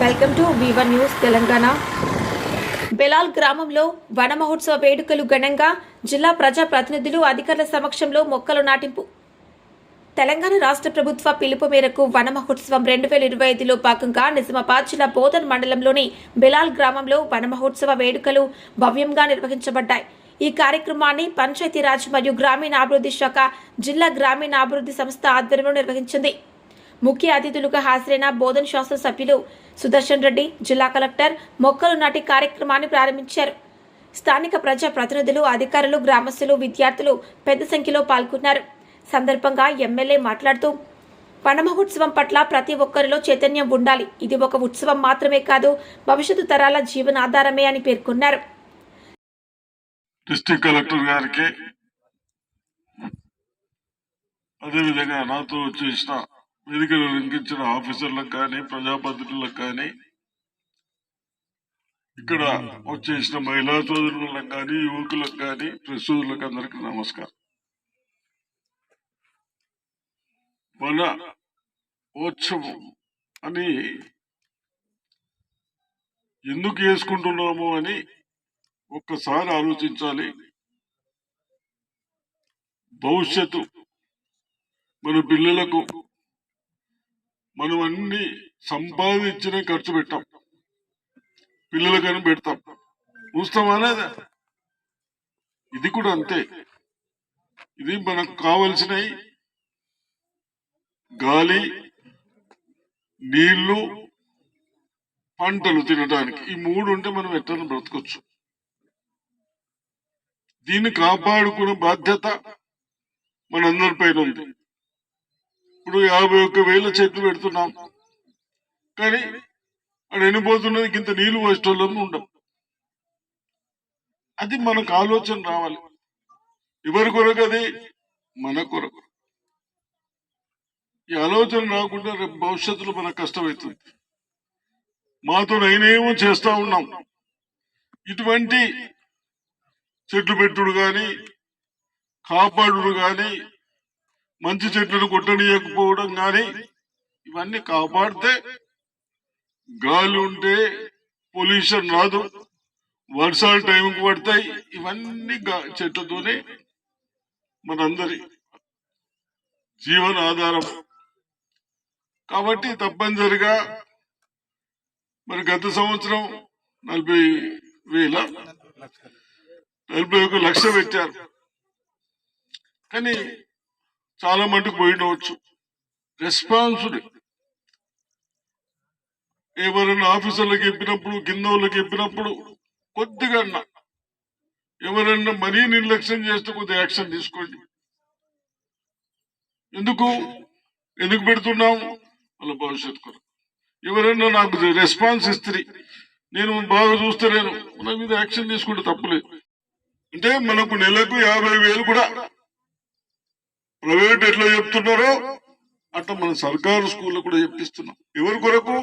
Welcome to V1 news Telangana. Belal గ్రామంలో వన మహోత్సవ వేడుకలు ఘనంగా జిల్లా ప్రజా ప్రతినిధులు అధికారుల సమక్షంలో మొక్కలు నాటింపు. తెలంగాణ రాష్ట్ర ప్రభుత్వ పిలుపు మేరకు వన మహోత్సవం 2025లో భాగంగా నిజామాబాద్ జిల్లా బోధన్ మండలంలోని బెలాల్ గ్రామంలో వన మహోత్సవ వేడుకలు భవ్యంగా నిర్వహించబడ్డాయి. ఈ కార్యక్రమాన్ని పంచాయతీరాజ్ మరియు గ్రామీణాభివృద్ధి శాఖ జిల్లా గ్రామీణాభివృద్ధి సంస్థ ఆధ్వర్యంలో నిర్వహించింది. ముఖ్య అతిథులుగా హాజరైన బోధన్ శాసనసభ్యులు సుదర్శన్ రెడ్డి, జిల్లా కలెక్టర్ మొక్కలు నాటి కార్యక్రమాన్ని ప్రారంభించారు. స్థానిక ప్రజా ప్రతినిధులు, అధికారులు, గ్రామస్తులు, విద్యార్థులు పెద్ద సంఖ్యలో పాల్గొన్నారు. సందర్భంగా ఎమ్మెల్యే మాట్లాడుతూ వన మహోత్సవం పట్ల ప్రతి ఒక్కరిలో చైతన్యం ఉండాలి. ఇది ఒక ఉత్సవం మాత్రమే కాదు, భవిష్యత్తు తరాల జీవనాధారమే అని పేర్కొన్నారు. డిస్ట్రిక్ట్ కలెక్టర్ గారికి, అదేవిధంగా నాతో వచ్చేసిన వేదికలు లింకించిన ఆఫీసర్లకు కానీ, ప్రజాప్రతినిధులకు కానీ, ఇక్కడ వచ్చేసిన మహిళా సోదరులకు కానీ, యువకులకు కానీ, ప్రెస్ సోదరులకు అందరికీ నమస్కారం. వన ఉత్సవం అని ఎందుకు చేసుకుంటున్నాము అని ఒక్కసారి ఆలోచించాలి. భవిష్యత్తు మన పిల్లలకు మనం అన్ని సంపాదించిన ఖర్చు పెట్టాం, పిల్లలకని పెడతాం, చూస్తాం అనేది. ఇది కూడా అంతే. ఇది మనకు కావలసినవి గాలి, నీళ్లు, పంటలు తినడానికి. ఈ మూడు ఉంటే మనం ఎట్లా బ్రతకొచ్చు. దీన్ని కాపాడుకునే బాధ్యత మనందరి పైన ఉంది. ఇప్పుడు 51,000 చెట్లు పెడుతున్నాం, కానీ అక్కడ ఎనిపోతున్నది ఇంత నీళ్లు వచ్చేటోళ్ళని ఉండవు. అది మనకు ఆలోచన రావాలి. ఎవరి కొరకు? అది మన కొరకు. ఈ ఆలోచన రాకుండా రేపు భవిష్యత్తులో మనకు కష్టమవుతుంది. మాతో నేనేమో చేస్తా ఉన్నాం. ఇటువంటి చెట్లు పెట్టుడు కానీ, కాపాడుడు కానీ, మంచి చెట్లను కొట్టనీయకపోవడం కానీ, ఇవన్నీ కాపాడితే గాలి ఉంటే పొల్యూషన్ రాదు, వర్షాలు టైంకి పడతాయి. ఇవన్నీ చెట్లతోనే మనందరి జీవన ఆధారం. కాబట్టి తప్పనిసరిగా మరి గత సంవత్సరం 41 లక్ష పెట్టారు, కానీ చాలా మటుకు పోయినవచ్చు. రెస్పాన్సిబుల్ ఎవరైనా ఆఫీసర్లకు చెప్పినప్పుడు, కింద వాళ్ళకి చెప్పినప్పుడు కొద్దిగా ఎవరైనా మరీ నిర్లక్ష్యం చేస్తే కొద్దిగా యాక్షన్ తీసుకోండి. ఎందుకు పెడుతున్నాము? వాళ్ళ భవిష్యత్తు కొరకు. ఎవరైనా నాకు రెస్పాన్స్ ఇస్తుంది, నేను బాగా చూస్తలేను, మన మీద యాక్షన్ తీసుకుంటే తప్పులేదు. అంటే మనకు నెలకు 50,000 కూడా ప్రైవేట్ ఎట్లా చెప్తున్నారో అట్లా మన సర్కారు స్కూల్లో కూడా చెప్పిస్తున్నాం. ఎవరి కొరకు?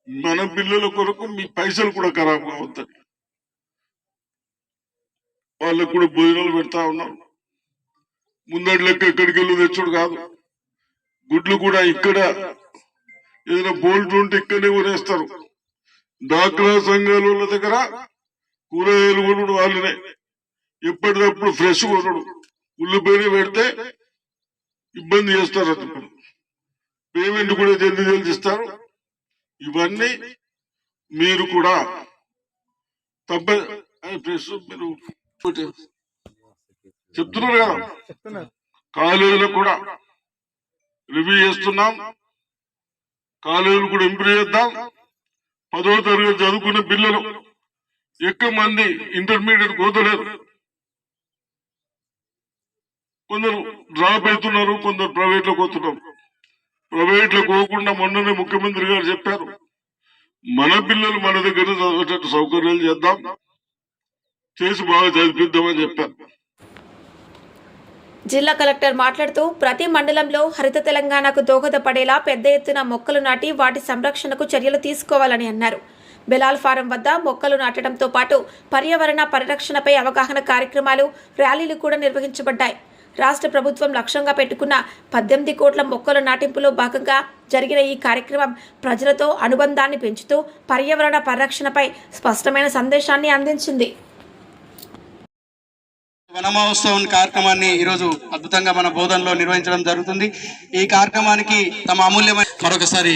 మన పిల్లల కొరకు. మీ పైసలు కూడా ఖరాబ్ కావద్దని వాళ్ళకు కూడా భోజనాలు పెడతా ఉన్నాం. ముందటి లెక్క ఎక్కడికి వెళ్ళి తెచ్చుడు కాదు. గుడ్లు కూడా ఇక్కడ ఏదైనా బోల్ట్ ఉంటే ఇక్కడనే కొనేస్తారు. డాక్రా సంఘాల వాళ్ళ దగ్గర కూరగాయలు కొనుడు వాళ్ళనే, ఎప్పటికప్పుడు ఫ్రెష్ కొనుడు. ఉల్లిపోయిన పెడితే ఇబ్బంది చేస్తారు. అతను పేమెంట్ కూడా జల్దీ ఇస్తారు. ఇవన్నీ మీరు కూడా ఫ్రెష్ మీరు చెప్తున్నారు కదా. కాలేజీలో కూడా రివ్యూ చేస్తున్నాం. కాలేజీలు కూడా ఇంప్రూవ్ చేద్దాం. 10వ తరగతి చదువుకునే పిల్లలు ఎక్కువ మంది ఇంటర్మీడియట్ పోతలేరు. కొందరు డ్రాప్ అవుతున్నారు, కొందరు ప్రైవేట్ లో పోతున్నారు. ప్రైవేట్ లో పోకుండా మొన్ననే ముఖ్యమంత్రి గారు చెప్పారు, మన పిల్లలు మన దగ్గర చదివేటట్టు సౌకర్యాలు చేద్దాం, చేసి బాగా చదివిద్దామని చెప్పారు. జిల్లా కలెక్టర్ మాట్లాడుతూ ప్రతి మండలంలో హరిత తెలంగాణకు దోహదపడేలా పెద్ద ఎత్తున మొక్కలు నాటి వాటి సంరక్షణకు చర్యలు తీసుకోవాలని అన్నారు. బెలాల్ ఫారం వద్ద మొక్కలు నాటడంతో పాటు పర్యావరణ పరిరక్షణపై అవగాహన కార్యక్రమాలు, ర్యాలీలు కూడా నిర్వహించబడ్డాయి. రాష్ట్ర ప్రభుత్వం లక్ష్యంగా పెట్టుకున్న 18 కోట్ల మొక్కల నాటింపులో భాగంగా జరిగిన ఈ కార్యక్రమం ప్రజలతో అనుబంధాన్ని పెంచుతూ పర్యావరణ పరిరక్షణపై స్పష్టమైన సందేశాన్ని అందించింది. వన మహోత్సవం కార్యక్రమాన్ని ఈరోజు అద్భుతంగా మన బోధనలో నిర్వహించడం జరుగుతుంది. ఈ కార్యక్రమానికి తమ అమూల్యమైన మరొకసారి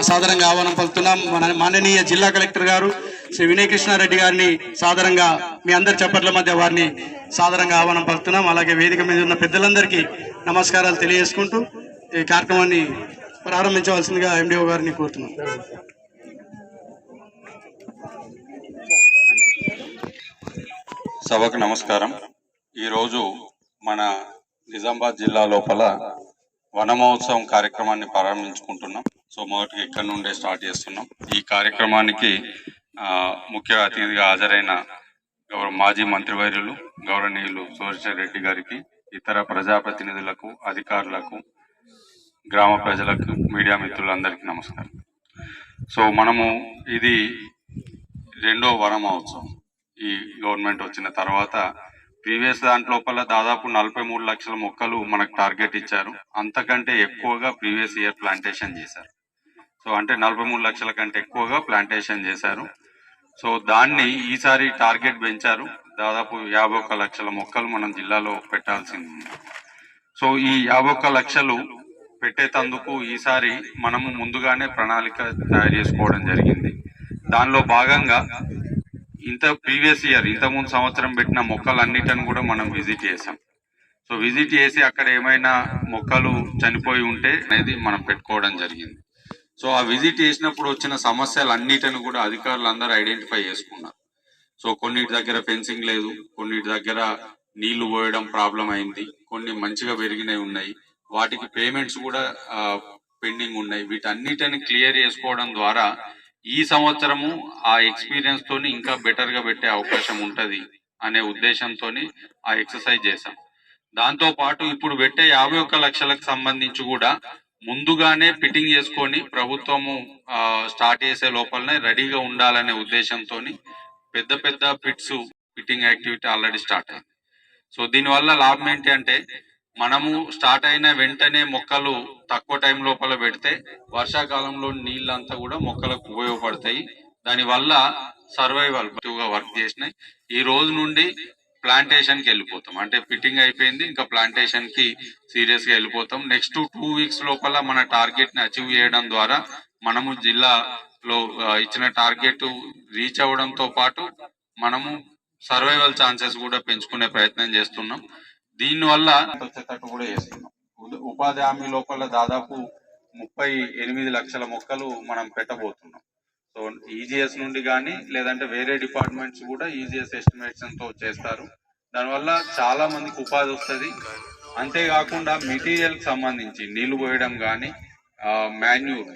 సాదరంగా ఆహ్వానం పలుకుతున్నాం. మన మాననీయ జిల్లా కలెక్టర్ గారు శ్రీ వినయ్ కృష్ణారెడ్డి గారిని సాదరంగా మీ అందరి చప్పట్ల మధ్య వారిని సాదరంగా ఆహ్వానం పలుకుతున్నాం. అలాగే వేదిక మీద ఉన్న పెద్దలందరికీ నమస్కారాలు తెలియజేసుకుంటూ ఈ కార్యక్రమాన్ని ప్రారంభించవలసిందిగా ఎండిఓ గారిని కోరుతున్నాం. సభకు నమస్కారం. ఈరోజు మన నిజామాబాద్ జిల్లా లోపల వన మహోత్సవం కార్యక్రమాన్ని ప్రారంభించుకుంటున్నాం. సో మొదటిగా ఇక్కడ నుండే స్టార్ట్ చేస్తున్నాం. ఈ కార్యక్రమానికి ముఖ్య అతిథిగా హాజరైన మాజీ మంత్రివర్యులు గౌరవనీయులు సోమశేఖర్ రెడ్డి గారికి, ఇతర ప్రజాప్రతినిధులకు, అధికారులకు, గ్రామ ప్రజలకు, మీడియా మిత్రులందరికీ నమస్కారం. సో మనము ఇది రెండో వన మహోత్సవం ఈ గవర్నమెంట్ వచ్చిన తర్వాత. ప్రీవియస్ దాంట్లోపల దాదాపు 43 లక్షల మొక్కలు మనకు టార్గెట్ ఇచ్చారు. అంతకంటే ఎక్కువగా ప్రీవియస్ ఇయర్ ప్లాంటేషన్ చేశారు. సో అంటే 43 లక్షల కంటే ఎక్కువగా ప్లాంటేషన్ చేశారు. సో దాన్ని ఈసారి టార్గెట్ పెంచారు. దాదాపు 51 లక్షల మొక్కలు మనం జిల్లాలో పెట్టాల్సింది ఉంది. సో ఈ 51 లక్షలు పెట్టేటందుకు ఈసారి మనము ముందుగానే ప్రణాళిక తయారు చేసుకోవడం జరిగింది. దానిలో భాగంగా ప్రీవియస్ ఇయర్ ఇంతకుముందు సంవత్సరం పెట్టిన మొక్కలన్నిటిని కూడా మనం విజిట్ చేసాం. సో విజిట్ చేసి అక్కడ ఏమైనా మొక్కలు చనిపోయి ఉంటే అనేది మనం పెట్టుకోవడం జరిగింది. సో ఆ విజిట్ చేసినప్పుడు వచ్చిన సమస్యలు అన్నిటిని కూడా అధికారులు అందరూ ఐడెంటిఫై చేసుకున్నారు. సో కొన్నిటి దగ్గర ఫెన్సింగ్ లేదు, కొన్నిటి దగ్గర నీళ్లు పోయడం ప్రాబ్లం అయింది, కొన్ని మంచిగా పెరిగినవి ఉన్నాయి, వాటికి పేమెంట్స్ కూడా పెండింగ్ ఉన్నాయి. వీటన్నిటిని క్లియర్ చేసుకోవడం ద్వారా ఈ సంవత్సరము ఆ ఎక్స్పీరియన్స్ తోని ఇంకా బెటర్ గా పెట్టే అవకాశం ఉంటది అనే ఉద్దేశంతో ఆ ఎక్సర్సైజ్ చేశాం. దాంతో పాటు ఇప్పుడు పెట్టే 51 లక్షలకు సంబంధించి కూడా ముందుగానే ఫిట్టింగ్ చేసుకొని ప్రభుత్వము స్టార్ట్ చేసే లోపలనే రెడీగా ఉండాలనే ఉద్దేశంతో పెద్ద పెద్ద ఫిట్టింగ్ యాక్టివిటీ ఆల్రెడీ స్టార్ట్ అయింది. సో దీనివల్ల లాభం ఏంటి అంటే, మనము స్టార్ట్ అయిన వెంటనే మొక్కలు తక్కువ టైం లోపల పెడితే వర్షాకాలంలో నీళ్ళంతా కూడా మొక్కలకు ఉపయోగపడతాయి. దానివల్ల సర్వైవల్ వర్క్ చేసినాయి. ఈ రోజు నుండి ప్లాంటేషన్ కి వెళ్ళిపోతాం. అంటే ఫిట్టింగ్ అయిపోయింది, ఇంకా ప్లాంటేషన్ కి సీరియస్ గా వెళ్ళిపోతాం. నెక్స్ట్ 2 వీక్స్ లోపల మన టార్గెట్ ని అచీవ్ చేయడం ద్వారా మనము జిల్లాలో ఇచ్చిన టార్గెట్ రీచ్ అవ్వడంతో పాటు మనము సర్వైవల్ ఛాన్సెస్ కూడా పెంచుకునే ప్రయత్నం చేస్తున్నాం. దీనివల్ల వచ్చేటట్టు కూడా చేస్తున్నాం. ఉపాధి హామీ లోపల దాదాపు 38 లక్షల మొక్కలు మనం పెట్టబోతున్నాం. సో ఈజీఎస్ నుండి కానీ లేదంటే వేరే డిపార్ట్మెంట్స్ కూడా ఈజీఎస్ ఎస్టిమేషన్ తో చేస్తారు. దానివల్ల చాలా మందికి ఉపాధి వస్తుంది. అంతేకాకుండా మెటీరియల్ కి సంబంధించి నీళ్లు పోయడం కానీ, మాన్యూర్